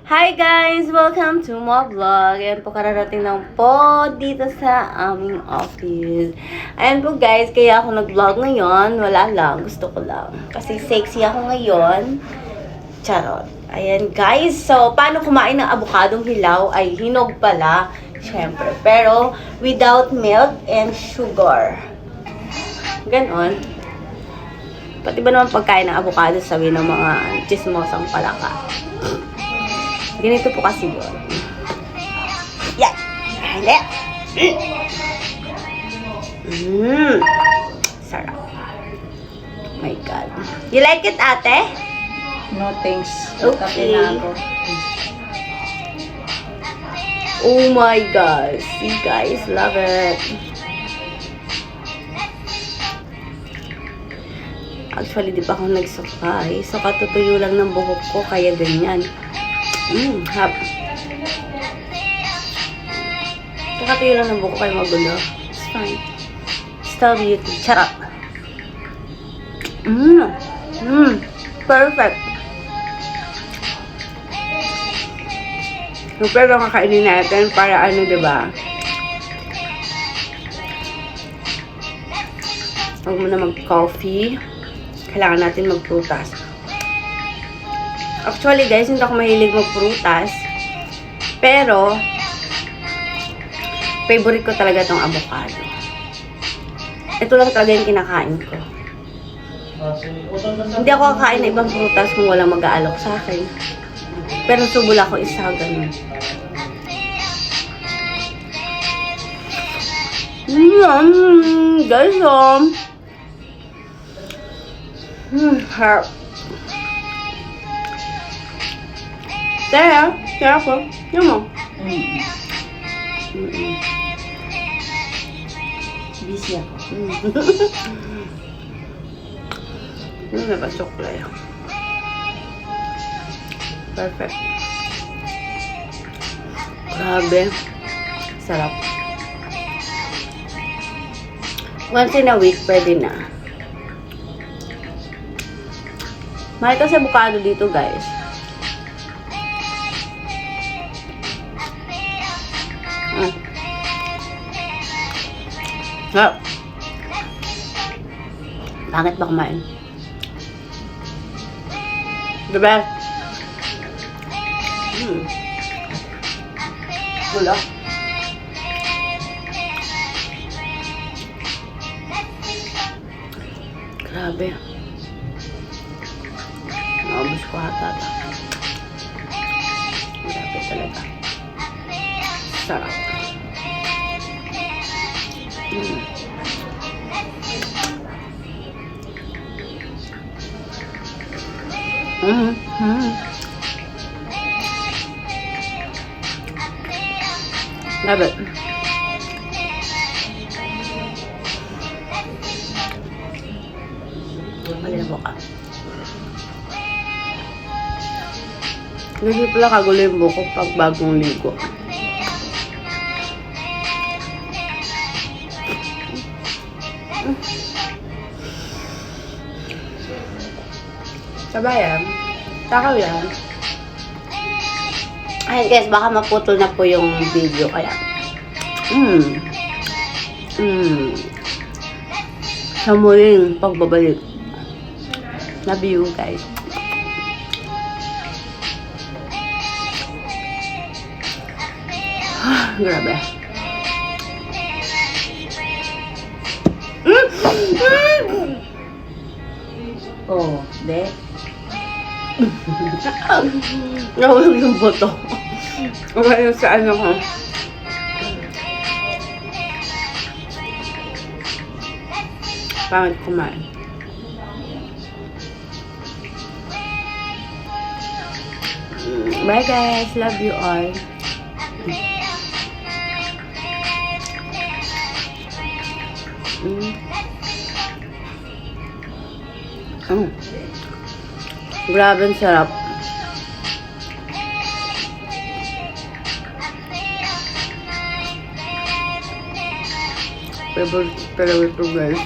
Hi guys! Welcome to my vlog. Ayan po, kararating lang po dito sa aming office. Ayan po guys, kaya ako nag-vlog ngayon. Wala lang, gusto ko lang. Kasi sexy ako ngayon. Charot. Ayan guys, so paano kumain ng abukadong hilaw ay hinog pala. Siyempre, pero without milk and sugar. Ganon. Pati ba naman pagkain ng avocado sabi ng mga chismosang palaka. Ganito po kasi yun. Yan. Hindi. Sarap. My God. You like it, ate? No thanks. Okay. Kape na ako. Oh my God. See guys, love it. Actually, di pa ako nagsukay. So, katutuyo lang ng buhok ko, kaya ganyan. Hap. Kakatuyo lang ng buhok ko, kaya magulo. It's fine. Still beauty. Charot. Perfect. Pero kakainin natin para ano, diba? Huwag mo na mag-coffee. Kailangan natin magprutas. Actually guys, hindi ako mahilig magprutas. Pero, favorite ko talaga tong avocado. Ito lang talaga yung kinakain ko. Hindi ako kakain ng ibang prutas kung walang mag-aalok sa akin. Pero subol ako isa, ganun. Guys, harap. There, careful. Yun mo. Busy ako. Ano na ba suklay? Perfect. Grabe. Sarap. Once in a week, pwede na. Mahal kasi avocado dito, guys. Sarap. Bakit ba kumain? The best. Wala. Grabe. Naubos ko ata. Grabe talaga. Sarap. Love it. Malinaw ka. Kasi pala kagulo yung buko pag bagong ligo. Sabayan. Takaw yan. Ay guys, baka maputol na po yung video kaya. Sa muling pagbabalik. Love you guys. Grabe. Oh, de. Nahulog yung boto. Okay, sa ano ko. Pangit kumain. Bye guys. Love you all. Grabe ang sarap. Favorite talaga ito guys.